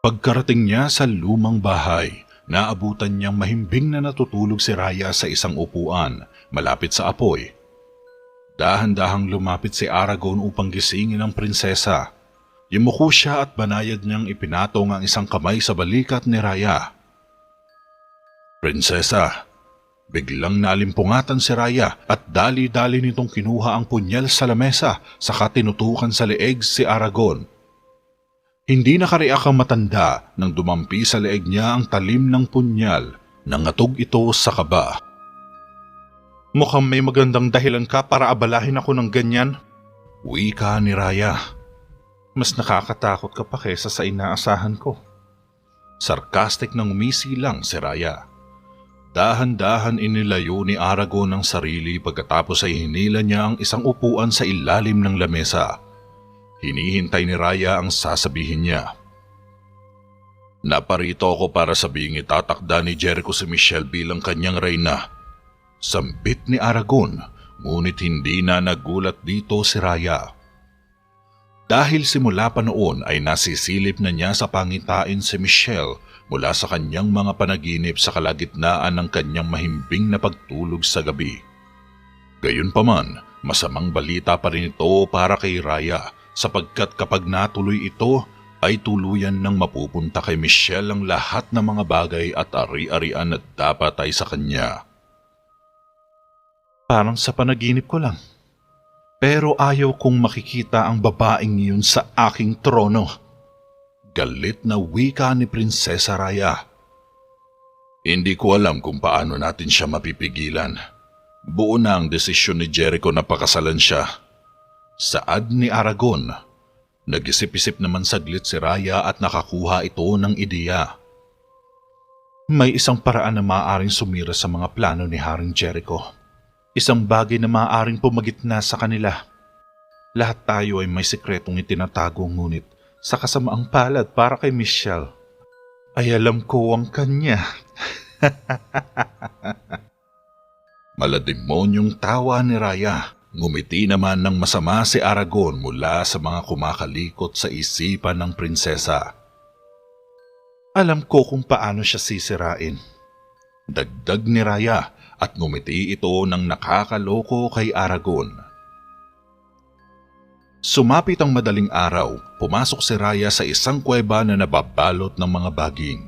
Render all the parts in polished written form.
Pagkarating niya sa lumang bahay, naabutan niyang mahimbing na natutulog si Raya sa isang upuan malapit sa apoy. Dahan-dahang lumapit si Aragon upang gisingin ang prinsesa. Yumuko siya at banayad niyang ipinatong ang isang kamay sa balikat ni Raya. Prinsesa, biglang naalimpungatan si Raya at dali-dali nitong kinuha ang punyal sa lamesa saka tinutukan sa leeg si Aragon. Hindi nakariak ang matanda nang dumampi sa leeg niya ang talim ng punyal. Nangatog ito sa kaba. Mukhang may magandang dahilan ka para abalahin ako ng ganyan. Wika ni Raya. Mas nakakatakot ka pa kesa sa inaasahan ko. Sarcastic nang umisilang si Raya. Dahan-dahan inilayo ni Aragon ang sarili pagkatapos ay hinila niya ang isang upuan sa ilalim ng lamesa. Hinihintay ni Raya ang sasabihin niya. Naparito ako para sabihing itatakda ni Jericho si Michelle bilang kanyang reyna. Sambit ni Aragon, ngunit hindi na nagulat dito si Raya. Dahil simula pa noon ay nasisilip na niya sa pangitain si Michelle mula sa kanyang mga panaginip sa kalagitnaan ng kanyang mahimbing na pagtulog sa gabi. Gayunpaman, masamang balita pa rin ito para kay Raya sapagkat kapag natuloy ito ay tuluyan ng mapupunta kay Michelle ang lahat ng mga bagay at ari-arian na dapat ay sa kanya. Parang sa panaginip ko lang. Pero ayaw kong makikita ang babaeng iyon sa aking trono. Galit na wika ni Prinsesa Raya. Hindi ko alam kung paano natin siya mapipigilan. Buo na ang desisyon ni Jericho na pakasalan siya. Saad ni Aragon. Nag-isip-isip naman saglit si Raya at nakakuha ito ng ideya. May isang paraan na maaaring sumira sa mga plano ni Haring Jericho. Isang bagay na maaaring pumagitna sa kanila. Lahat tayo ay may sikretong itinatago ngunit sa kasamaang palad para kay Michelle ay alam ko ang kanya. Malademonyong tawa ni Raya. Ngumiti naman ng masama si Aragon mula sa mga kumakalikot sa isipan ng prinsesa. Alam ko kung paano siya sisirain. Dagdag ni Raya at ngumiti ito ng nakakaloko kay Aragon. Sumapit ang madaling araw, pumasok si Raya sa isang kuweba na nababalot ng mga baging.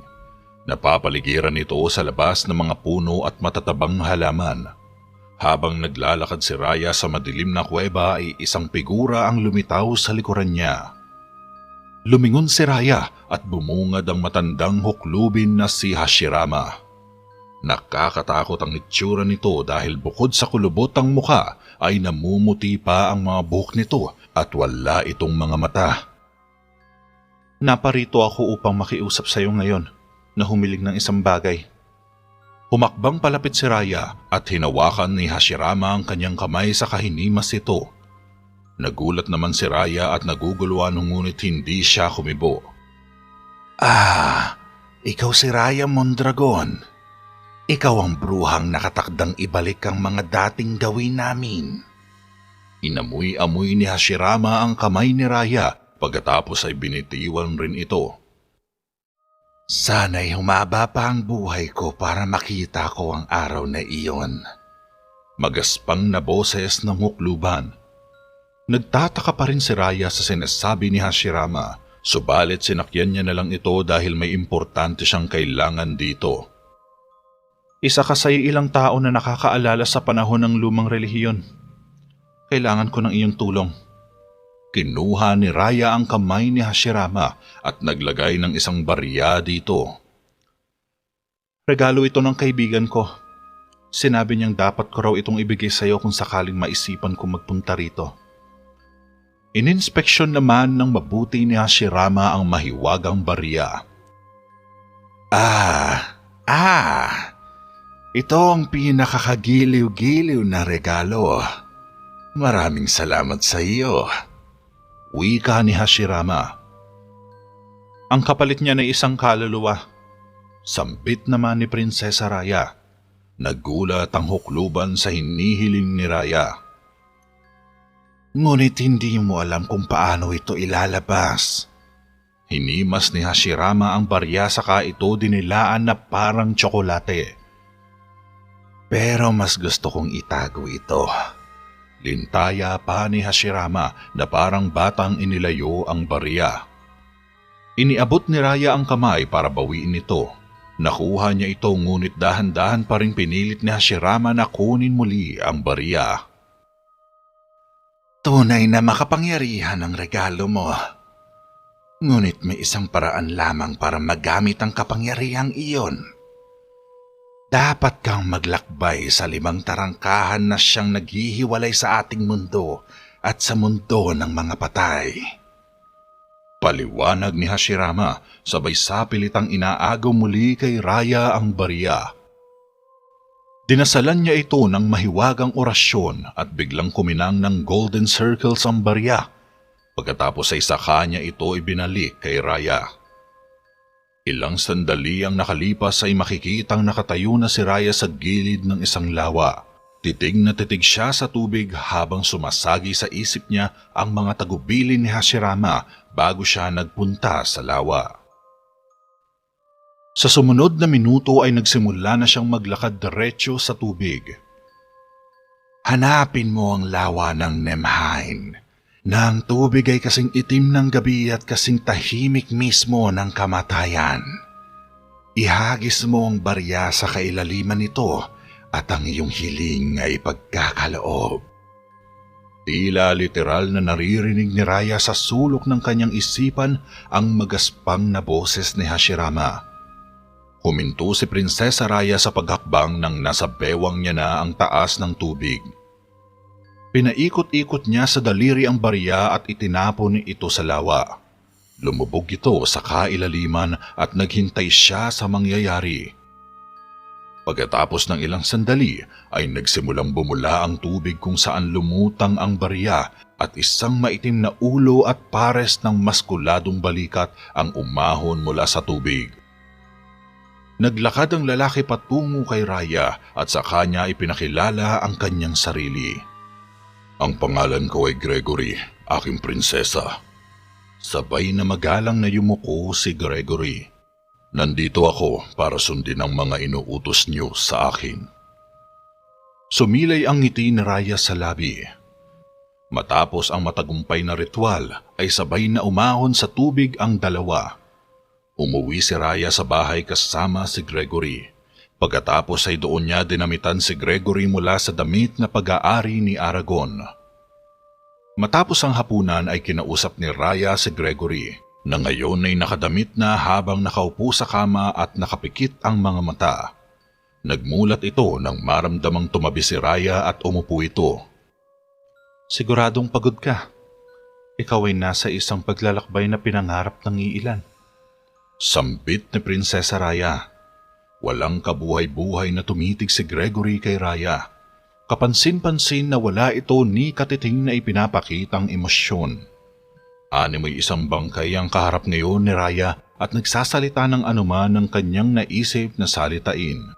Napapaligiran ito sa labas ng mga puno at matatabang halaman. Habang naglalakad si Raya sa madilim na kuweba ay isang figura ang lumitaw sa likuran niya. Lumingon si Raya at bumungad ang matandang huklubin na si Hashirama. Nakakatakot ang itsura nito dahil bukod sa kulubot ang muka ay namumuti pa ang mga buhok nito at wala itong mga mata. Naparito ako upang makiusap sa iyo ngayon na humiling ng isang bagay. Humakbang palapit si Raya at hinawakan ni Hashirama ang kanyang kamay sa kahinimas ito. Nagulat naman si Raya at naguguluhan ngunit hindi siya kumibo. Ikaw si Raya Mondragon. Ikaw ang bruhang nakatakdang ibalik ang mga dating gawin namin. Inamoy-amoy ni Hashirama ang kamay ni Raya pagkatapos ay binitiwan rin ito. Sana'y humaba pa ang buhay ko para makita ko ang araw na iyon. Magaspang na boses ng hukluban. Nagtataka pa rin si Raya sa sinasabi ni Hashirama, subalit sinakyan niya na lang ito dahil may importante siyang kailangan dito. Isa ka sa ilang tao na nakakaalala sa panahon ng lumang relihiyon. Kailangan ko ng iyong tulong. Kinuha ni Raya ang kamay ni Hashirama at naglagay ng isang barya dito. Regalo ito ng kaibigan ko. Sinabi niyang dapat ko raw itong ibigay sa iyo kung sakaling maisipan kong magpunta rito. Ininspeksyon naman ng mabuti ni Hashirama ang mahiwagang barya. Ito ang pinakakagiliw-giliw na regalo. Maraming salamat sa iyo. Wika ni Hashirama. Ang kapalit niya na isang kaluluwa. Sambit naman ni Prinsesa Raya. Nagulat ang hukluban sa hinihiling ni Raya. Ngunit hindi mo alam kung paano ito ilalabas. Hinimas ni Hashirama ang barya saka ito dinilaan na parang tsokolate. Pero mas gusto kong itago ito. Lintaya pa ni Hashirama na parang batang inilayo ang barya. Iniabot ni Raya ang kamay para bawiin ito. Nakuha niya ito ngunit dahan-dahan pa rin pinilit ni Hashirama na kunin muli ang barya. Tunay na makapangyarihan ang regalo mo. Ngunit may isang paraan lamang para magamit ang kapangyarihang iyon. Dapat kang maglakbay sa 5 tarangkahan na siyang naghihiwalay sa ating mundo at sa mundo ng mga patay. Paliwanag ni Hashirama, sabay sapilitang inaagaw muli kay Raya ang barya. Dinasalan niya ito ng mahiwagang orasyon at biglang kuminang ng golden circles ang barya. Pagkatapos ay saka niya ito ibinalik kay Raya. Ilang sandali ang nakalipas ay makikitang nakatayo na si Raya sa gilid ng isang lawa. Titig na titig siya sa tubig habang sumasagi sa isip niya ang mga tagubilin ni Hashirama bago siya nagpunta sa lawa. Sa sumunod na minuto ay nagsimula na siyang maglakad diretso sa tubig. Hanapin mo ang lawa ng Nemhain. Na ang tubig ay kasing itim ng gabi at kasing tahimik mismo ng kamatayan. Ihagis mo ang barya sa kailaliman nito at ang iyong hiling ay pagkakaloob. Tila literal na naririnig ni Raya sa sulok ng kanyang isipan ang magaspang na boses ni Hashirama. Huminto si Prinsesa Raya sa paghakbang nang nasa bewang niya na ang taas ng tubig. Pinaikot-ikot niya sa daliri ang barya at itinapon ito sa lawa. Lumubog ito sa kailaliman at naghintay siya sa mangyayari. Pagkatapos ng ilang sandali ay nagsimulang bumula ang tubig kung saan lumutang ang barya at isang maitim na ulo at pares ng maskuladong balikat ang umahon mula sa tubig. Naglakad ang lalaki patungo kay Raya at sa kanya ipinakilala ang kanyang sarili. Ang pangalan ko ay Gregory, aking prinsesa. Sabay na magalang na yumuko si Gregory. Nandito ako para sundin ang mga inuutos niyo sa akin. Sumilay ang ngiti ni Raya sa labi. Matapos ang matagumpay na ritual ay sabay na umahon sa tubig ang dalawa. Umuwi si Raya sa bahay kasama si Gregory. Pagkatapos ay doon niya dinamitan si Gregory mula sa damit na pag-aari ni Aragon. Matapos ang hapunan ay kinausap ni Raya si Gregory na ngayon ay nakadamit na habang nakaupo sa kama at nakapikit ang mga mata. Nagmulat ito nang maramdamang tumabi si Raya at umupo ito. Siguradong pagod ka. Ikaw ay nasa isang paglalakbay na pinangarap ng iilan. Sambit ni Prinsesa Raya. Walang kabuhay-buhay na tumitig si Gregory kay Raya. Kapansin-pansin na wala ito ni katiting na ipinapakitang emosyon. Animoy isang bangkay ang kaharap ngayon ni Raya at nagsasalita ng anuman ng kanyang naisip na salitain.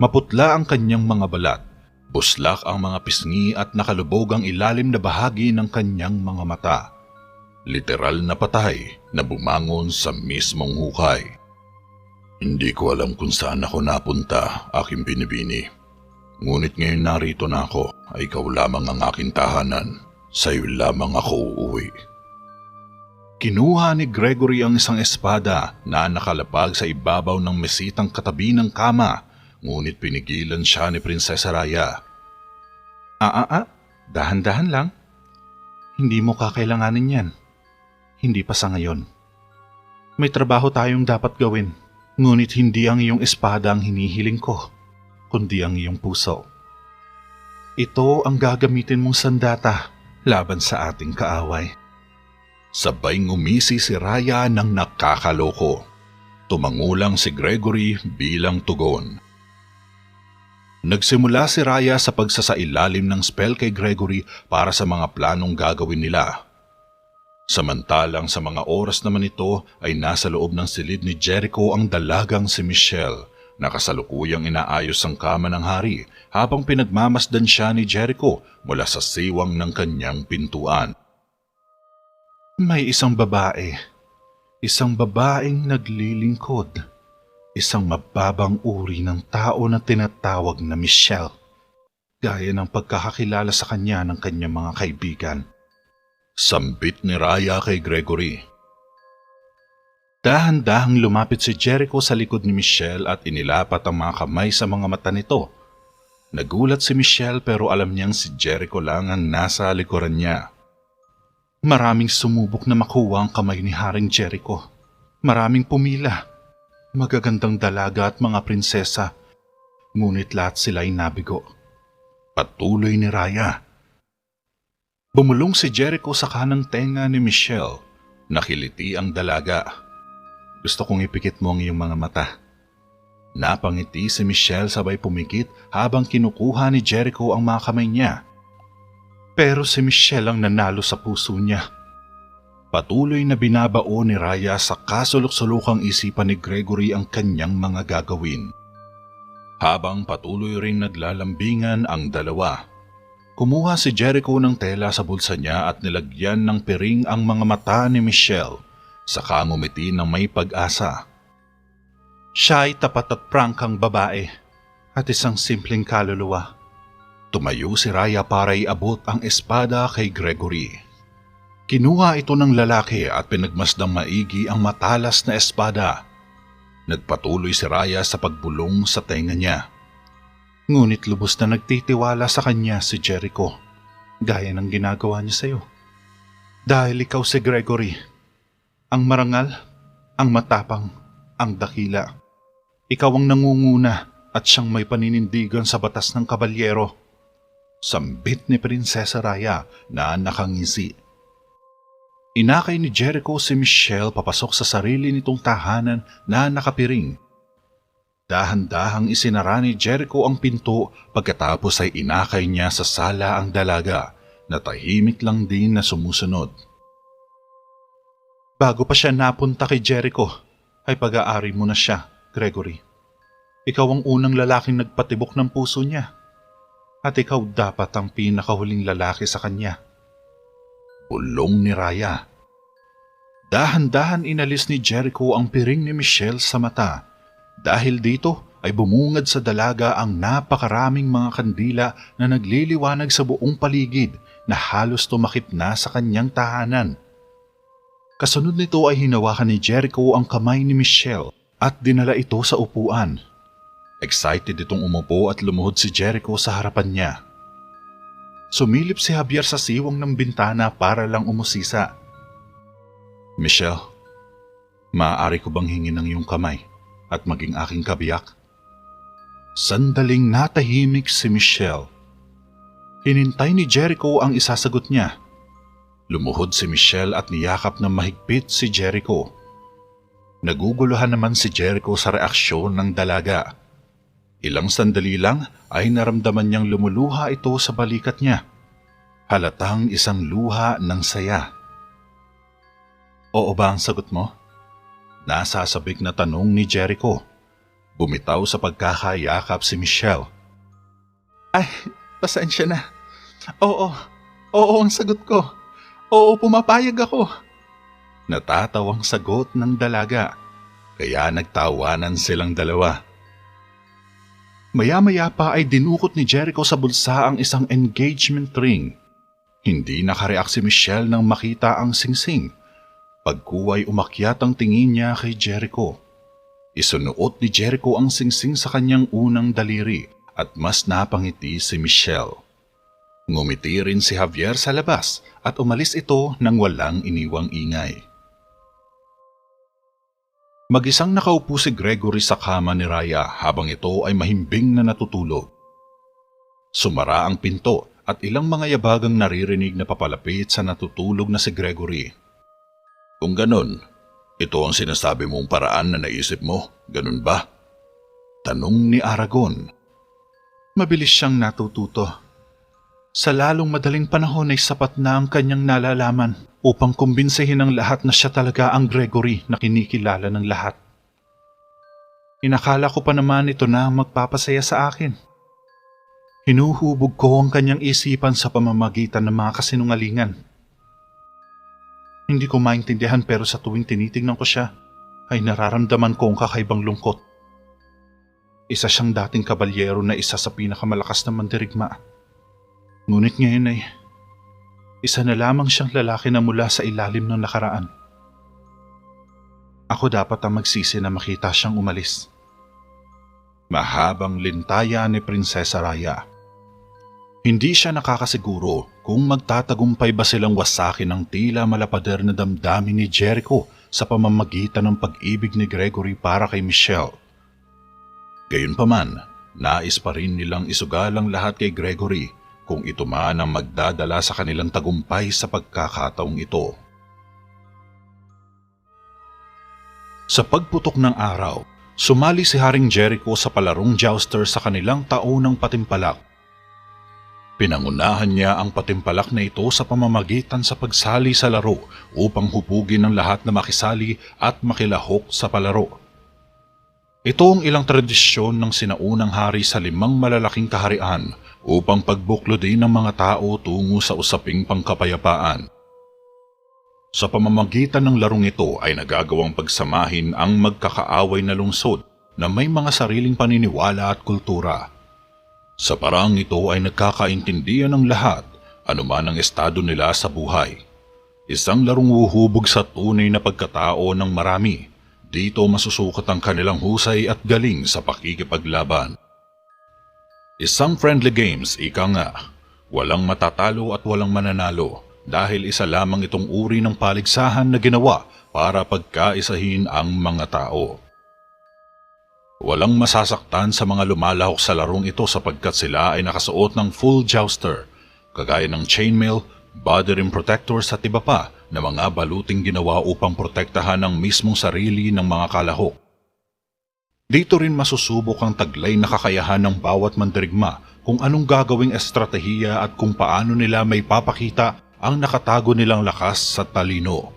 Maputla ang kanyang mga balat, buslak ang mga pisngi at nakalubog ang ilalim na bahagi ng kanyang mga mata. Literal na patay na bumangon sa mismong hukay. Hindi ko alam kung saan ako napunta, aking binibini. Ngunit ngayon narito na ako, ay ikaw lamang ang aking tahanan. Sa'yo lamang ako uuwi. Kinuha ni Gregory ang isang espada na nakalapag sa ibabaw ng mesitang katabi ng kama, ngunit pinigilan siya ni Prinsesa Raya. Dahan-dahan lang. Hindi mo kakailanganin yan. Hindi pa sa ngayon. May trabaho tayong dapat gawin. Ngunit hindi ang iyong espada ang hinihiling ko, kundi ang iyong puso. Ito ang gagamitin mong sandata laban sa ating kaaway. Sabay ngumisi si Raya ng nakakaloko. Tumangulang si Gregory bilang tugon. Nagsimula si Raya sa pagsasailalim ng spell kay Gregory para sa mga planong gagawin nila. Samantalang sa mga oras naman ito ay nasa loob ng silid ni Jericho ang dalagang si Michelle na kasalukuyang inaayos ang kama ng hari habang pinagmamasdan siya ni Jericho mula sa siwang ng kanyang pintuan. May isang babae. Isang babaeng naglilingkod. Isang mababang uri ng tao na tinatawag na Michelle. Gaya ng pagkakakilala sa kanya ng kanyang mga kaibigan. Sambit ni Raya kay Gregory. Dahan-dahang lumapit si Jericho sa likod ni Michelle at inilapat ang mga kamay sa mga mata nito. Nagulat si Michelle pero alam niyang si Jericho lang ang nasa likuran niya. Maraming sumubok na makuha ang kamay ni Haring Jericho. Maraming pumila. Magagandang dalaga at mga prinsesa. Ngunit lahat sila ay nabigo. Patuloy ni Raya. Bumulong si Jericho sa kanang tenga ni Michelle. Nakiliti ang dalaga. Gusto kong ipikit mo ang iyong mga mata. Napangiti si Michelle sabay pumikit habang kinukuha ni Jericho ang mga kamay niya. Pero si Michelle ang nanalo sa puso niya. Patuloy na binabao ni Raya sa kasulok-sulukang isipan ni Gregory ang kanyang mga gagawin. Habang patuloy ring naglalambingan ang dalawa, kumuha si Jericho ng tela sa bulsa niya at nilagyan ng piring ang mga mata ni Michelle, saka ngumiti ng may pag-asa. Siya ay tapat at prangkang babae at isang simpleng kaluluwa. Tumayo si Raya para iabot ang espada kay Gregory. Kinuha ito ng lalaki at pinagmasdang maigi ang matalas na espada. Nagpatuloy si Raya sa pagbulong sa tenga niya. Ngunit lubos na nagtitiwala sa kanya si Jericho, gaya ng ginagawa niya sa iyo. Dahil ikaw si Gregory, ang marangal, ang matapang, ang dakila. Ikaw ang nangunguna at siyang may paninindigan sa batas ng kabalyero. Sambit ni Prinsesa Raya na nakangisi. Inakay ni Jericho si Michelle papasok sa sarili nitong tahanan na nakapiring. Dahan-dahang isinara ni Jericho ang pinto pagkatapos ay inakay niya sa sala ang dalaga na tahimik lang din na sumusunod. Bago pa siya napunta kay Jericho, ay pag-aari mo na siya, Gregory. Ikaw ang unang lalaking nagpatibok ng puso niya. At ikaw dapat ang pinakahuling lalaki sa kanya. Bulong ni Raya. Dahan-dahan inalis ni Jericho ang piring ni Michelle sa mata. Dahil dito ay bumungad sa dalaga ang napakaraming mga kandila na nagliliwanag sa buong paligid na halos tumakip na sa kanyang tahanan. Kasunod nito ay hinawakan ni Jericho ang kamay ni Michelle at dinala ito sa upuan. Excited itong umupo at lumuhod si Jericho sa harapan niya. Sumilip si Javier sa siwang ng bintana para lang umusisa. Michelle, maaari ko bang hingin ang iyong kamay at maging aking kabiyak? Sandaling natahimik si Michelle. Hinintay ni Jericho ang isasagot niya. Lumuhod si Michelle at niyakap na mahigpit si Jericho. Naguguluhan naman si Jericho sa reaksyon ng dalaga. Ilang sandali lang ay naramdaman niyang lumuluha ito sa balikat niya. Halatang isang luha ng saya. Oo ba ang sagot mo? Nasasabik na tanong ni Jericho. Bumitaw sa pagkakayakap si Michelle. Ay, pasensya na. Oo ang sagot ko. Oo, pumapayag ako. Natatawang sagot ng dalaga. Kaya nagtawanan silang dalawa. Maya-maya pa ay dinukot ni Jericho sa bulsa ang isang engagement ring. Hindi nakareak si Michelle nang makita ang singsing. Pagkuway umakyat ang tingin niya kay Jericho. Isunuot ni Jericho ang singsing sa kanyang unang daliri at mas napangiti si Michelle. Ngumiti rin si Javier sa labas at umalis ito nang walang iniwang ingay. Mag-isang nakaupo si Gregory sa kama ni Raya habang ito ay mahimbing na natutulog. Sumara ang pinto at ilang mga yabagang naririnig na papalapit sa natutulog na si Gregory. Kung ganon, ito ang sinasabi mong paraan na naisip mo, ganun ba? Tanong ni Aragon. Mabilis siyang natututo. Sa lalong madaling panahon ay sapat na ang kanyang nalalaman upang kumbinsihin ng lahat na siya talaga ang Gregory na kinikilala ng lahat. Inakala ko pa naman ito na magpapasaya sa akin. Hinuhubog ko ang kanyang isipan sa pamamagitan ng mga kasinungalingan. Hindi ko maintindihan pero sa tuwing tinitingnan ko siya, ay nararamdaman ko ang kakaibang lungkot. Isa siyang dating kabalyero na isa sa pinakamalakas na mandirigma. Ngunit ngayon ay isa na lamang siyang lalaki na mula sa ilalim ng nakaraan. Ako dapat ang magsisi na makita siyang umalis. Mahabang lintaya ni Prinsesa Raya. Hindi siya nakakasiguro kung magtatagumpay ba silang wasakin ng tila malapader na damdamin ni Jericho sa pamamagitan ng pag-ibig ni Gregory para kay Michelle. Gayunpaman, nais pa rin nilang isugalang lahat kay Gregory kung ito man ang magdadala sa kanilang tagumpay sa pagkakataong ito. Sa pagputok ng araw, sumali si Haring Jericho sa palarong jouster sa kanilang taonang patimpalak. Pinangunahan niya ang patimpalak na ito sa pamamagitan sa pagsali sa laro upang hubugin ang lahat na makisali at makilahok sa palaro. Ito ang ilang tradisyon ng sinaunang hari sa 5 malalaking kaharian upang pagbuklo din ng mga tao tungo sa usaping pangkapayapaan. Sa pamamagitan ng larong ito ay nagagawang pagsamahin ang magkakaaway na lungsod na may mga sariling paniniwala at kultura. Sa parang ito ay nagkakaintindihan ng lahat anuman ang estado nila sa buhay. Isang larong huhubog sa tunay na pagkatao ng marami. Dito masusukat ang kanilang husay at galing sa pakikipaglaban. Isang friendly games, ika nga. Walang matatalo at walang mananalo dahil isa lamang itong uri ng paligsahan na ginawa para pagkaisahin ang mga tao. Walang masasaktan sa mga lumalahok sa larong ito sapagkat sila ay nakasuot ng full jouster, kagaya ng chainmail, body rim protectors at iba pa na mga baluting ginawa upang protektahan ang mismong sarili ng mga kalahok. Dito rin masusubok ang taglay na kakayahan ng bawat mandirigma kung anong gagawing estratehiya at kung paano nila may papakita ang nakatago nilang lakas sa talino.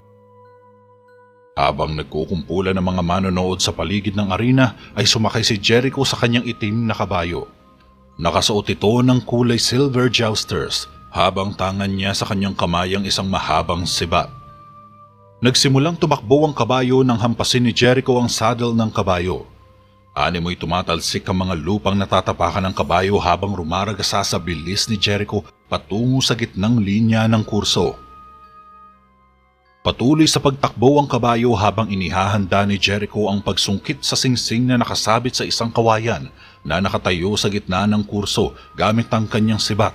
Habang nagkukumpulan ng mga manonood sa paligid ng arena ay sumakay si Jericho sa kanyang itim na kabayo. Nakasuot ito ng kulay silver jousters habang tangan niya sa kanyang kamay ang isang mahabang sibat. Nagsimulang tumakbo ang kabayo nang hampasin ni Jericho ang saddle ng kabayo. Animoy tumatalsik ang mga lupang natatapakan ng kabayo habang rumaragasa sa bilis ni Jericho patungo sa gitnang linya ng kurso. Patuloy sa pagtakbo ang kabayo habang inihahanda ni Jericho ang pagsungkit sa singsing na nakasabit sa isang kawayan na nakatayo sa gitna ng kurso gamit ang kanyang sibat.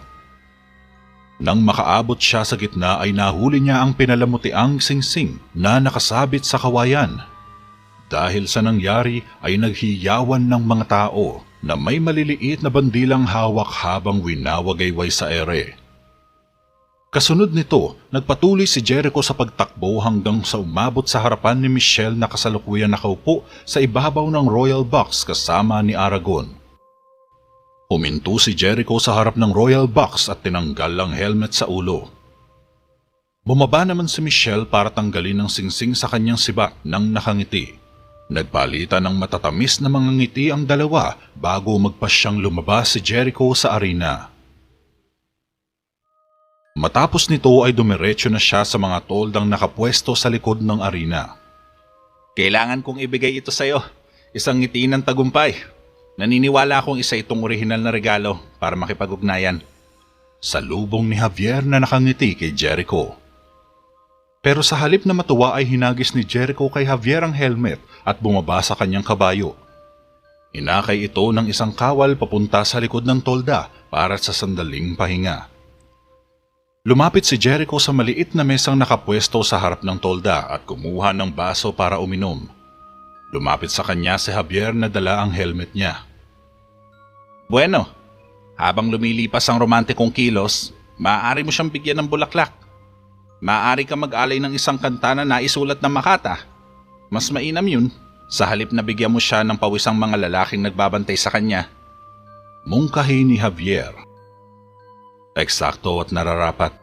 Nang makaabot siya sa gitna ay nahuli niya ang pinalamutiang singsing na nakasabit sa kawayan. Dahil sa nangyari ay naghiyawan ng mga tao na may maliliit na bandilang hawak habang winawagayway sa ere. Kasunod nito, nagpatuloy si Jericho sa pagtakbo hanggang sa umabot sa harapan ni Michelle na kasalukuyan nakaupo sa ibabaw ng Royal Box kasama ni Aragon. Huminto si Jericho sa harap ng Royal Box at tinanggal ang helmet sa ulo. Bumaba naman si Michelle para tanggalin ang singsing sa kanyang sibat nang nakangiti. Nagpalitan ng matatamis na mga ngiti ang dalawa bago magpasyang lumabas si Jericho sa arena. Matapos nito ay dumiretso na siya sa mga toldang nakapwesto sa likod ng arena. Kailangan kong ibigay ito sa'yo. Isang ngiti ng tagumpay. Naniniwala akong isa itong orihinal na regalo para makipag-ugnayan. Salubong ni Javier na nakangiti kay Jericho. Pero sa halip na matuwa ay hinagis ni Jericho kay Javier ang helmet at bumaba sa kanyang kabayo. Inakay ito ng isang kawal papunta sa likod ng tolda para sa sandaling pahinga. Lumapit si Jericho sa maliit na mesang nakapwesto sa harap ng tolda at kumuha ng baso para uminom. Lumapit sa kanya si Javier na dala ang helmet niya. Bueno, habang lumilipas ang romantikong kilos, maaari mo siyang bigyan ng bulaklak. Maaari ka mag-alay ng isang kanta na naisulat ng Makata. Mas mainam yun, sa halip na bigyan mo siya ng pawisang mga lalaking nagbabantay sa kanya. Mungkahi ni Javier. Eksakto at nararapat.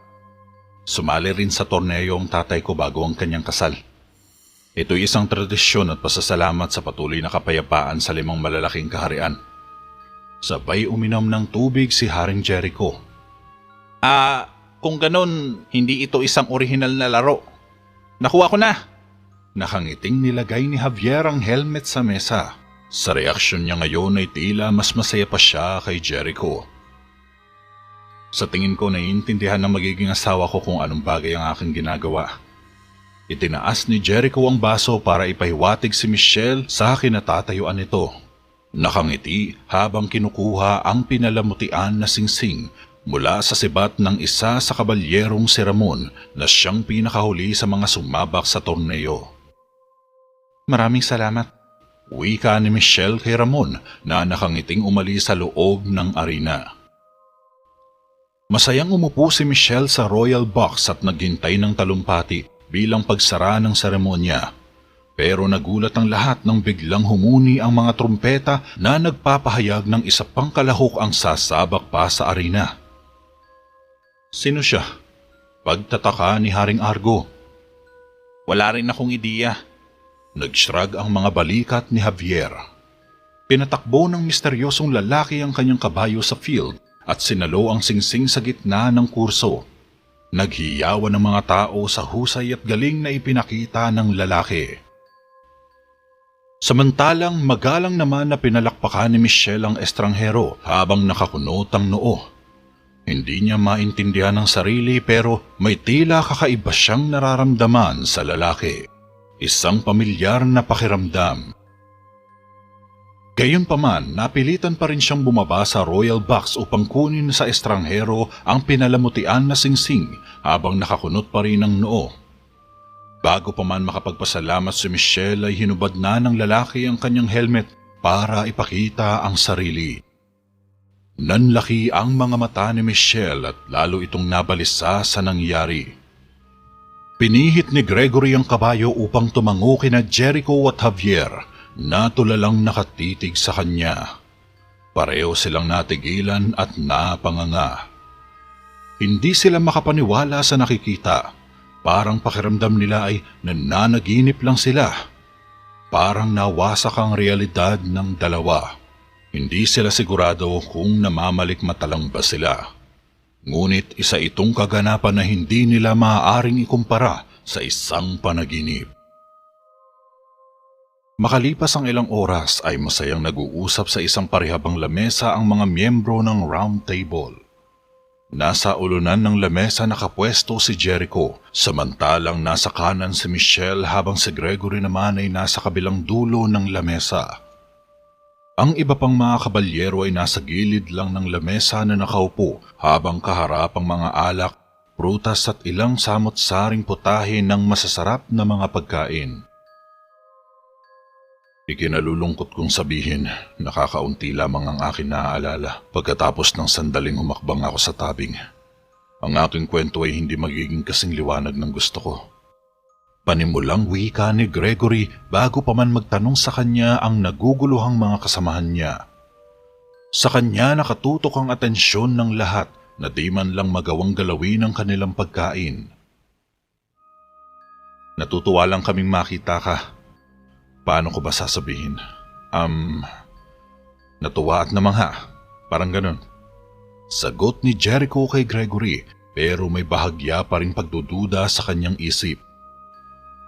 Sumali rin sa torneo ang tatay ko bago ang kanyang kasal. Ito'y isang tradisyon at pasasalamat sa patuloy na kapayapaan sa 5 malalaking kaharian. Sabay uminom ng tubig si Haring Jericho. Kung ganon, hindi ito isang orihinal na laro. Nakuha ko na! Nakangiting nilagay ni Javier ang helmet sa mesa. Sa reaksyon niya ngayon ay tila mas masaya pa siya kay Jericho. Sa tingin ko naiintindihan ng magiging asawa ko kung anong bagay ang aking ginagawa. Itinaas ni Jericho ang baso para ipahiwatig si Michelle sa kinatatayuan nito. Nakangiti habang kinukuha ang pinalamutian na singsing mula sa sibat ng isa sa kabalyerong si Ramon na siyang pinakahuli sa mga sumabak sa torneo. Maraming salamat. Wika ni Michelle kay Ramon na nakangiting umalis sa loob ng arena. Masayang umupo si Michelle sa royal box at naghintay ng talumpati bilang pagsara ng seremonya. Pero nagulat ang lahat nang biglang humuni ang mga trumpeta na nagpapahayag ng isa pang kalahok ang sasabak pa sa arena. Sino siya? Pagtataka ni Haring Argo. Wala rin akong ideya. Nag-shrug ang mga balikat ni Javier. Pinatakbo ng misteryosong lalaki ang kanyang kabayo sa field at sinalo ang singsing sa gitna ng kurso. Naghiyawan ng mga tao sa husay at galing na ipinakita ng lalaki. Samantalang magalang naman na pinalakpakan ni Michelle ang estranghero habang nakakunot ang noo. Hindi niya maintindihan ang sarili pero may tila kakaiba siyang nararamdaman sa lalaki. Isang pamilyar na pakiramdam. Gayunpaman, napilitan pa rin siyang bumaba sa royal box upang kunin sa estranghero ang pinalamutian na singsing habang nakakunot pa rin ang noo. Bago pa man makapagpasalamat si Michelle ay hinubad na ng lalaki ang kanyang helmet para ipakita ang sarili. Nanlaki ang mga mata ni Michelle at lalo itong nabalisa sa nangyari. Pinihit ni Gregory ang kabayo upang tumango kina Jericho at Javier na tulalang nakatitig sa kanya. Pareho silang natigilan at napanganga. Hindi sila makapaniwala sa nakikita. Parang pakiramdam nila ay nananaginip lang sila. Parang nawasak ang realidad ng dalawa. Hindi sila sigurado kung namamalikmata lang ba sila. Ngunit isa itong kaganapan na hindi nila maaaring ikumpara sa isang panaginip. Makalipas ang ilang oras ay masayang nag-uusap sa isang parihabang lamesa ang mga miyembro ng round table. Nasa ulunan ng lamesa nakapwesto si Jericho, samantalang nasa kanan si Michelle habang si Gregory naman ay nasa kabilang dulo ng lamesa. Ang iba pang mga kabalyero ay nasa gilid lang ng lamesa na nakaupo habang kaharap ang mga alak, prutas at ilang samot-saring putahe ng masasarap na mga pagkain. Ikinalulungkot kong sabihin, nakakaunti lamang ang akin naaalala pagkatapos ng sandaling humakbang ako sa tabing. Ang aking kwento ay hindi magiging kasing liwanag ng gusto ko. Panimulang wika ni Gregory bago pa man magtanong sa kanya ang naguguluhang mga kasamahan niya. Sa kanya nakatutok ang atensyon ng lahat na di man lang magawang galawin ang kanilang pagkain. Natutuwa lang kaming makita ka. Paano ko ba sasabihin? Natuwa at namangha. Parang ganun. Sagot ni Jericho kay Gregory pero may bahagya pa rin pagdududa sa kanyang isip.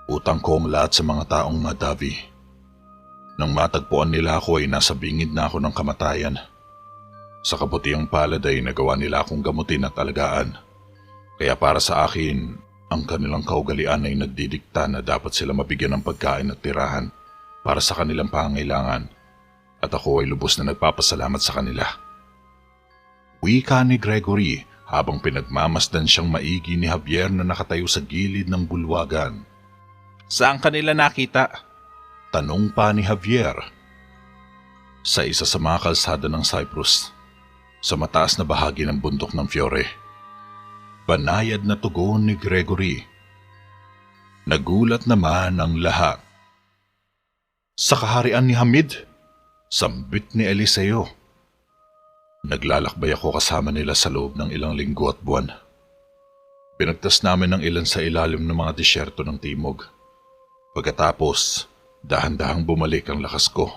Utang ko ang lahat sa mga taong madavi. Nang matagpuan nila ako ay nasa bingid na ako ng kamatayan. Sa kabutiang palad ay nagawa nila akong gamutin at alagaan. Kaya para sa akin, ang kanilang kaugalian ay nagdidikta na dapat sila mabigyan ng pagkain at tirahan para sa kanilang pangangailangan at ako ay lubos na nagpapasalamat sa kanila. Wika ni Gregory habang pinagmamasdan siyang maigi ni Javier na nakatayo sa gilid ng bulwagan. Saan kanila nakita? Tanong pa ni Javier. Sa isa sa mga kalsada ng Cyprus, sa mataas na bahagi ng bundok ng Fiore. Banayad na tugon ni Gregory. Nagulat naman ang lahat. Sa kaharian ni Hamid, sambit ni Eliseo. Naglalakbay ako kasama nila sa loob ng ilang linggo at buwan. Pinagtas namin ang ilan sa ilalim ng mga disyerto ng timog. Pagkatapos, dahan-dahang bumalik ang lakas ko.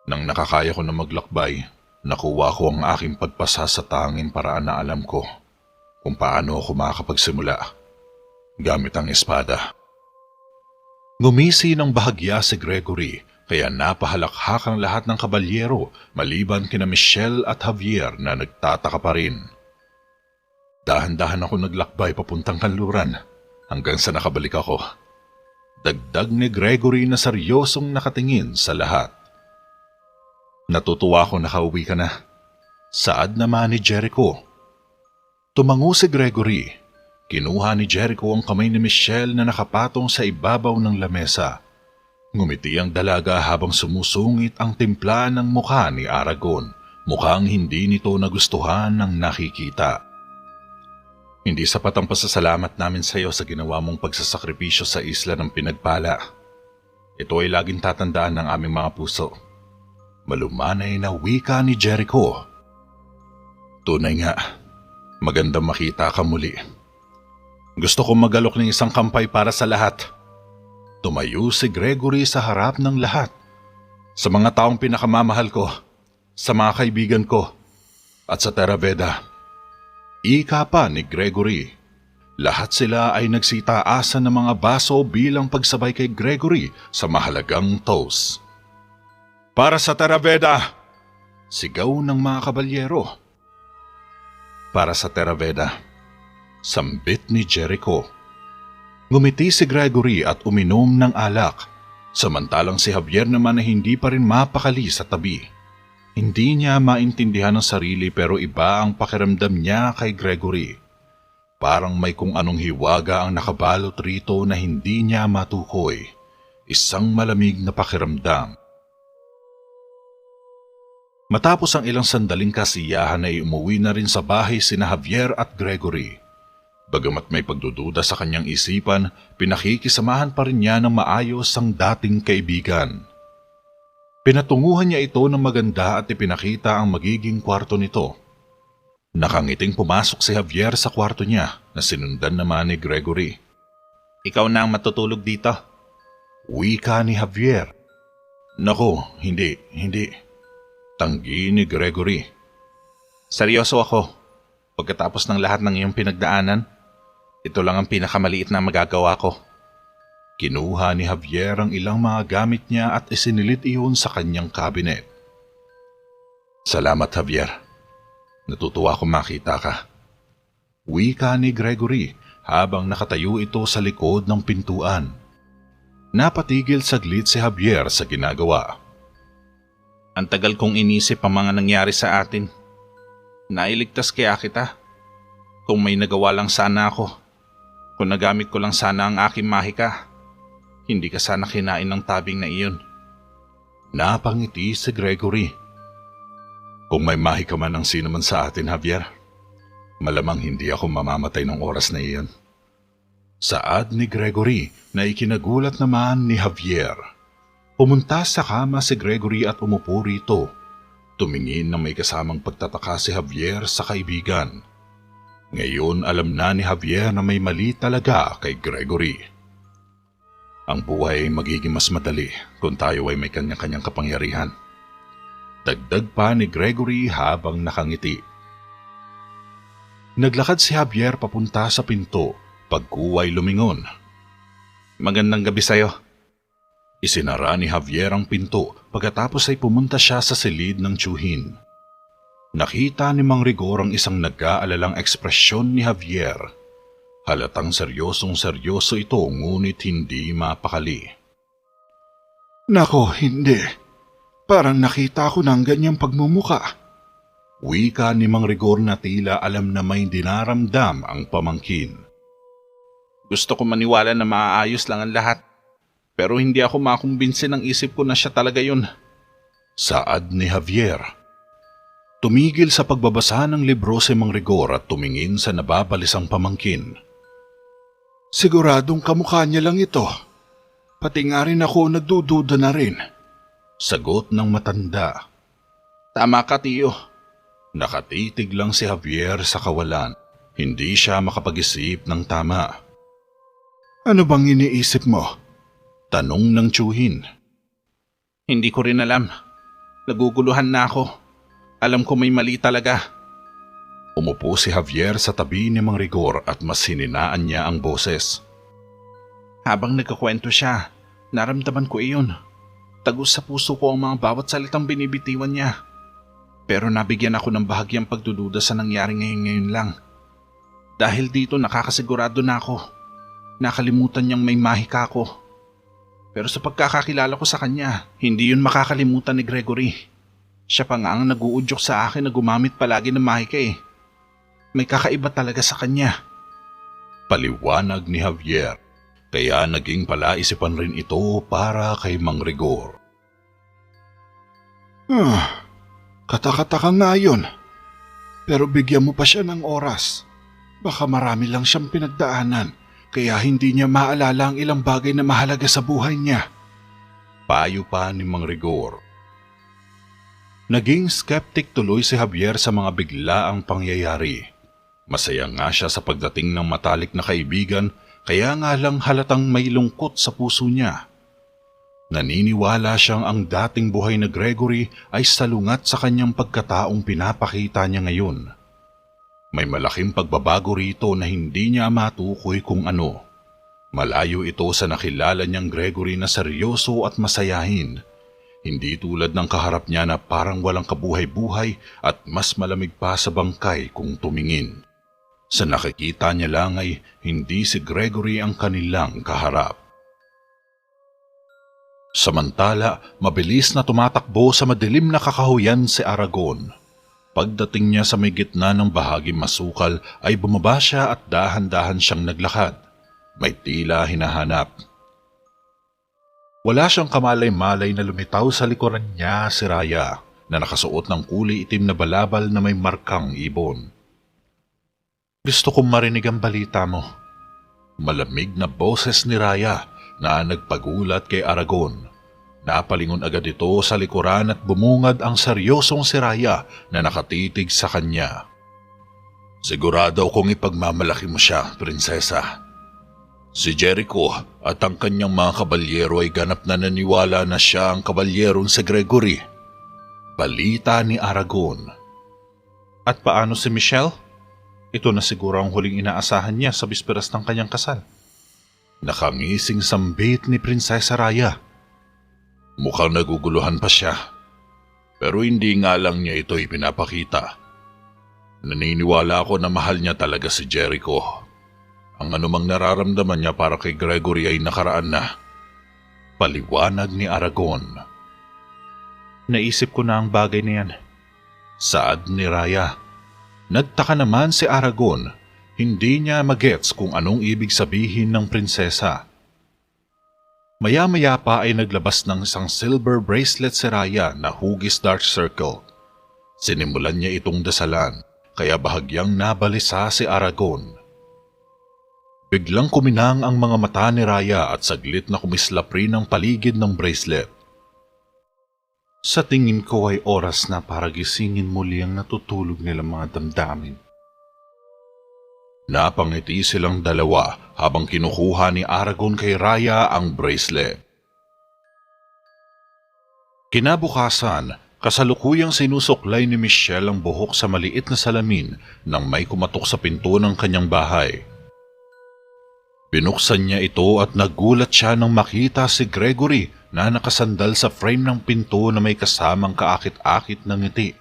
Nang nakakaya ko na maglakbay, nakuha ko ang aking pagpasa sa tanging paraan na alam ko kung paano ako makakapagsimula. gamit ang espada. Ngumisi ng bahagya si Gregory kaya napahalakhak ang lahat ng kabalyero maliban kina Michelle at Javier na nagtataka pa rin. Dahan-dahan ako naglakbay papuntang kanluran hanggang sa nakabalik ako. Dagdag ni Gregory na seryosong nakatingin sa lahat. Natutuwa ako nakauwi ka na. Saad naman ni Jericho. Tumango si Gregory. Kinuha ni Jericho ang kamay ni Michelle na nakapatong sa ibabaw ng lamesa. Ngumiti ang dalaga habang sumusungit ang timpla ng mukha ni Aragon. Mukhang hindi nito nagustuhan ng nakikita. Hindi sapat ang pasasalamat namin sa iyo sa ginawa mong pagsasakripisyo sa isla ng pinagpala. Ito ay laging tatandaan ng aming mga puso. Malumanay na wika ni Jericho. Tunay nga, magandang makita ka muli. Gusto kong magalok ng isang kampay para sa lahat. Tumayo si Gregory sa harap ng lahat. Sa mga taong pinakamamahal ko, sa mga kaibigan ko, at sa Terra Veda. Ika pa ni Gregory. Lahat sila ay nagsitaasan ng mga baso bilang pagsabay kay Gregory sa mahalagang toast. Para sa Terra Veda! Sigaw ng mga kabalyero. Para sa Terra Veda. Sambit ni Jericho. Ngumiti si Gregory at uminom ng alak, samantalang si Javier naman na hindi pa rin mapakali sa tabi. Hindi niya maintindihan ang sarili pero iba ang pakiramdam niya kay Gregory. Parang may kung anong hiwaga ang nakabalot rito na hindi niya matukoy. Isang malamig na pakiramdam. Matapos ang ilang sandaling kasiyahan ay umuwi na rin sa bahay sina Javier at Gregory. Bagamat may pagdududa sa kanyang isipan, pinakikisamahan pa rin niya ng maayos ang dating kaibigan. Pinatunguhan niya ito ng maganda at ipinakita ang magiging kwarto nito. Nakangiting pumasok si Javier sa kwarto niya na sinundan naman ni Gregory. Ikaw na ang matutulog dito? Wika ni Javier. Nako, hindi. Tanggi ni Gregory. Seryoso ako. Pagkatapos ng lahat ng iyong pinagdaanan, ito lang ang pinakamaliit na magagawa ko. Kinuha ni Javier ang ilang mga gamit niya at isinilit iyon sa kanyang cabinet. Salamat, Javier. Natutuwa akong makita ka. Wika ni Gregory habang nakatayo ito sa likod ng pintuan. Napatigil saglit si Javier sa ginagawa. Ang tagal kong inisip ang mga nangyari sa atin. Nailigtas kaya kita. Kung may nagawa lang sana ako. Kung nagamit ko lang sana ang aking mahika. Hindi ka sana kinain ng tabing na iyon. Napangiti si Gregory. Kung may mahika man ang sino man sa atin, Javier, malamang hindi ako mamamatay ng oras na iyon. Saad ni Gregory na ikinagulat naman ni Javier. Pumunta sa kama si Gregory at umupo rito. Tumingin na may kasamang pagtataka si Javier sa kaibigan. Ngayon alam na ni Javier na may mali talaga kay Gregory. Ang buhay ay magiging mas madali kung tayo ay may kanya-kanyang kapangyarihan. Dagdag pa ni Gregory habang nakangiti. Naglakad si Javier papunta sa pinto pagkuway lumingon. Magandang gabi sa'yo. Isinara ni Javier ang pinto pagkatapos ay pumunta siya sa silid ng tiyuhin. Nakita ni Mang Rigor ang isang nag-aalalang ekspresyon ni Javier. Halatang seryosong-seryoso ito ngunit hindi mapakali. Nako, hindi. Parang nakita ko ng ganyang pagmumuka. Wika ni Mang Rigor na tila alam na may dinaramdam ang pamangkin. Gusto ko maniwala na maayos lang ang lahat. Pero hindi ako makumbinsin ng isip ko na siya talaga yun. Saad ni Javier. Tumigil sa pagbabasa ng libro si Mang Rigor at tumingin sa nababalisang pamangkin. Siguradong kamukha niya lang ito. Pati nga rin ako nagdududa na rin. Sagot ng matanda. Tama ka, tiyo. Nakatitig lang si Javier sa kawalan. Hindi siya makapag-isip ng tama. Ano bang iniisip mo? Tanong ng tiyuhin. Hindi ko rin alam. Naguguluhan na ako. Alam ko may mali talaga. Umupo si Javier sa tabi ni Mang Rigor at mas hininaan niya ang boses. Habang nagkakwento siya, naramdaman ko iyon. Tagos sa puso ko ang mga bawat salitang binibitiwan niya. Pero nabigyan ako ng bahagyang pagdududa sa nangyari ngayon lang. Dahil dito nakakasigurado na ako. Nakalimutan niyang may mahika ako. Pero sa pagkakakilala ko sa kanya, hindi yun makakalimutan ni Gregory. Siya pa nga ang nag-uudyok sa akin na gumamit palagi ng mahika eh. May kakaiba talaga sa kanya. Paliwanag ni Javier, kaya naging palaisipan rin ito para kay Mang Rigor. Katakataka nga yun. Pero bigyan mo pa siya ng oras. Baka marami lang siyang pinagdaanan, kaya hindi niya maalala ang ilang bagay na mahalaga sa buhay niya. Payo pa ni Mang Rigor. Naging skeptic tuloy si Javier sa mga biglaang pangyayari. Masaya nga siya sa pagdating ng matalik na kaibigan, kaya nga lang halatang may lungkot sa puso niya. Naniniwala siyang ang dating buhay na Gregory ay salungat sa kanyang pagkataong pinapakita niya ngayon. May malaking pagbabago rito na hindi niya matukoy kung ano. Malayo ito sa nakilala niyang Gregory na seryoso at masayahin. Hindi tulad ng kaharap niya na parang walang kabuhay-buhay at mas malamig pa sa bangkay kung tumingin. Sa nakikita niya lang ay hindi si Gregory ang kanilang kaharap. Samantala, mabilis na tumatakbo sa madilim na kakahuyan si Aragon. Pagdating niya sa may gitna ng bahagi masukal ay bumaba siya at dahan-dahan siyang naglakad. May tila hinahanap. Wala siyang kamalay-malay na lumitaw sa likuran niya si Raya na nakasuot ng kulay itim na balabal na may markang ibon. Gusto kong marinig ang balita mo. Malamig na boses ni Raya na nagpagulat kay Aragon. Napalingon agad ito sa likuran at bumungad ang seryosong si Raya na nakatitig sa kanya. Sigurado akong ipagmamalaki mo siya, prinsesa. Si Jericho at ang kanyang mga kabalyero ay ganap na naniwala na siya ang kabalyerong si Gregory. Balita ni Aragon. At paano si Michelle? Ito na siguro ang huling inaasahan niya sa bisperas ng kanyang kasal. Nakangising sambit ni Prinsesa Raya. Mukhang naguguluhan pa siya. Pero hindi nga lang niya ito ipinapakita. Naniniwala ako na mahal niya talaga si Jericho. Ang anumang nararamdaman niya para kay Gregory ay nakaraan na. Paliwanag ni Aragon. Naisip ko na ang bagay na yan. Saad ni Raya. Nagtaka naman si Aragon. Hindi niya magets kung anong ibig sabihin ng prinsesa. Maya-maya pa ay naglabas ng isang silver bracelet si Raya na hugis dark circle. Sinimulan niya itong dasalan, kaya bahagyang nabalisa si Aragon. Biglang kuminang ang mga mata ni Raya at saglit na kumislap rin ang paligid ng bracelet. Sa tingin ko ay oras na para gisingin muli ang natutulog nilang mga damdamin. Napangiti silang dalawa habang kinukuha ni Aragon kay Raya ang bracelet. Kinabukasan, kasalukuyang sinusuklay ni Michelle ang buhok sa maliit na salamin nang may kumatok sa pinto ng kanyang bahay. Binuksan niya ito at nagulat siya nang makita si Gregory na nakasandal sa frame ng pinto na may kasamang kaakit-akit ng ngiti.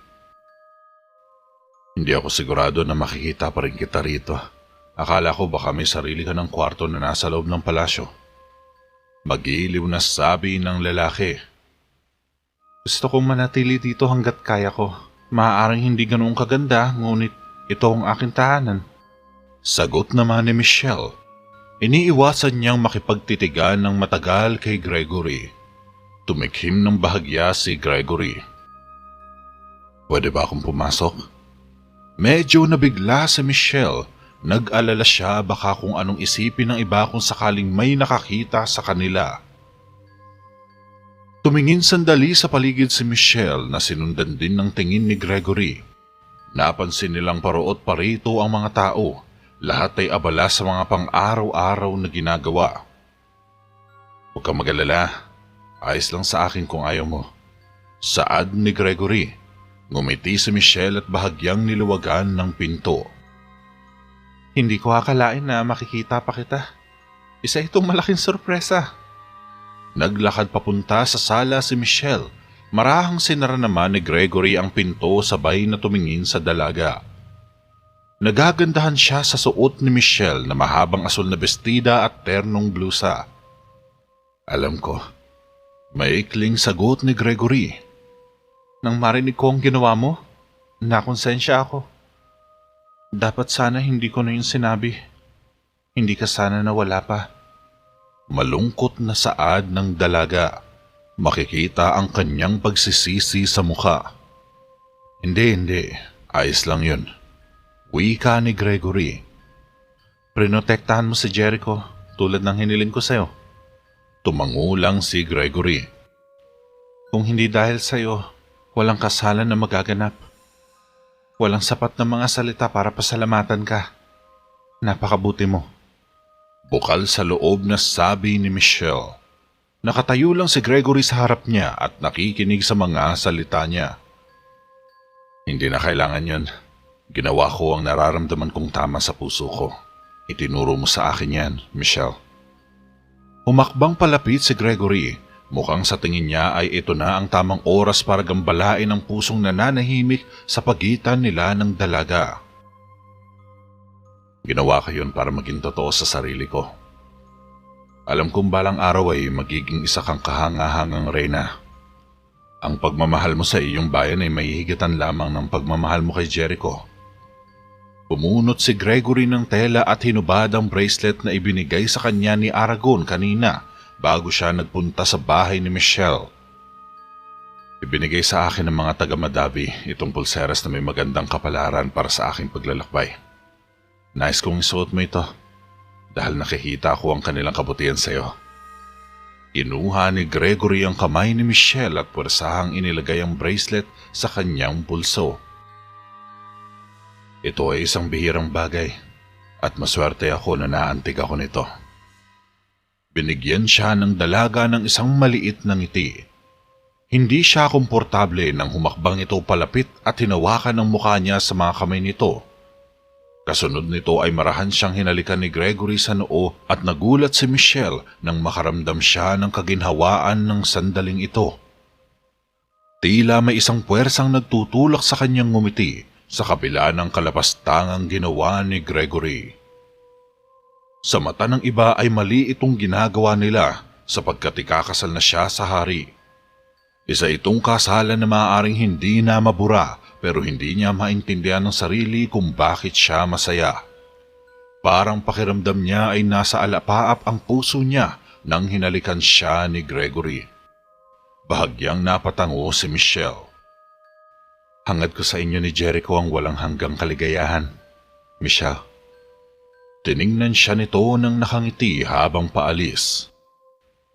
Hindi ako sigurado na makikita pa rin kita rito. Akala ko baka may sarili ka ng kwarto na nasa loob ng palasyo. Mag-iiliw na sabi ng lalaki. Gusto kong manatili dito hanggat kaya ko. Maaaring hindi ganoon kaganda, ngunit ito ang aking tahanan. Sagot naman ni Michelle. Iniiwasan niyang makipagtitigan ng matagal kay Gregory. Tumikhim ng bahagya si Gregory. Pwede ba akong pumasok? Medyo nabigla si Michelle. Nag-alala siya baka kung anong isipin ng iba kung sakaling may nakakita sa kanila. Tumingin sandali sa paligid si Michelle na sinundan din ng tingin ni Gregory. Napansin nilang paroot pa rito ang mga tao. Lahat ay abala sa mga pang-araw-araw na ginagawa. Huwag kang mag-alala. Ayos lang sa akin kung ayaw mo. Saad ni Gregory. Ngumiti si Michelle at bahagyang niluwagan ng pinto. Hindi ko akalain na makikita pa kita. Isa itong malaking sorpresa. Naglakad papunta sa sala si Michelle. Marahang sinara naman ni Gregory ang pinto sabay na tumingin sa dalaga. Nagagandahan siya sa suot ni Michelle na mahabang asul na bestida at ternong blusa. Alam ko, maikling sagot ni Gregory. Nang marinig ko ang ginawa mo, nakonsensya ako. Dapat sana hindi ko na yun sinabi. Hindi ka sana nawala pa. Malungkot na saad ng dalaga. Makikita ang kanyang pagsisisi sa mukha. Hindi. Ayos lang yun. Wika ni Gregory. Prinotektahan mo si Jericho tulad ng hiniling ko sa'yo. Tumangulang si Gregory. Kung hindi dahil sa'yo, walang kasalan na magaganap. Walang sapat na mga salita para pasalamatan ka. Napakabuti mo. Bukal sa loob na sabi ni Michelle. Nakatayo lang si Gregory sa harap niya at nakikinig sa mga salita niya. Hindi na kailangan yun. Ginawa ko ang nararamdaman kong tama sa puso ko. Itinuro mo sa akin yan, Michelle. Humakbang palapit si Gregory. Mukhang sa tingin niya ay ito na ang tamang oras para gambalain ang pusong nananahimik sa pagitan nila ng dalaga. Ginawa ko yun para maging totoo sa sarili ko. Alam kong balang araw ay magiging isa kang kahangahangang reyna. Ang pagmamahal mo sa iyong bayan ay mahihigatan lamang ng pagmamahal mo kay Jericho. Pumunot si Gregory ng tela at hinubad ang bracelet na ibinigay sa kanya ni Aragon kanina bago siya nagpunta sa bahay ni Michelle. Ibinigay sa akin ng mga taga-Madavi itong pulseras na may magandang kapalaran para sa aking paglalakbay. Nais kong isuot mo ito. Dahil nakikita ko ang kanilang kabutihan sa iyo. Inuha ni Gregory ang kamay ni Michelle at puwersahang inilagay ang bracelet sa kanyang pulso. Ito ay isang bihirang bagay at maswerte ako na naantig ako nito. Binigyan siya ng dalaga ng isang maliit na ngiti. Hindi siya komportable nang humakbang ito palapit at hinawakan ang mukha niya sa mga kamay nito. Kasunod nito ay marahan siyang hinalikan ni Gregory sa noo at nagulat si Michelle nang makaramdam siya ng kaginhawaan ng sandaling ito. Tila may isang puwersang nagtutulak sa kanyang ngumiti sa kabila ng kalapastangang ginawa ni Gregory. Sa mata ng iba ay mali itong ginagawa nila sapagkat ikakasal na siya sa hari. Isa itong kasalan na maaaring hindi na mabura pero hindi niya maintindihan ng sarili kung bakit siya masaya. Parang pakiramdam niya ay nasa alapaap ang puso niya nang hinalikan siya ni Gregory. Bahagyang napatango si Michelle. Hangad ko sa inyo ni Jericho ang walang hanggang kaligayahan, Michelle. Tiningnan siya nito nang nakangiti habang paalis.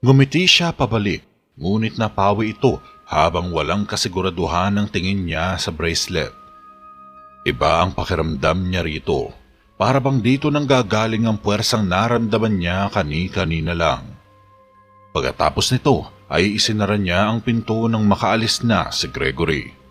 Ngumiti siya pabalik, ngunit napawi ito habang walang kasiguraduhan ng tingin niya sa bracelet. Iba ang pakiramdam niya rito. Para bang dito nang gagaling ang puwersang naramdaman niya kani-kanina lang. Pagkatapos nito ay isinara niya ang pinto nang makaalis na si Gregory.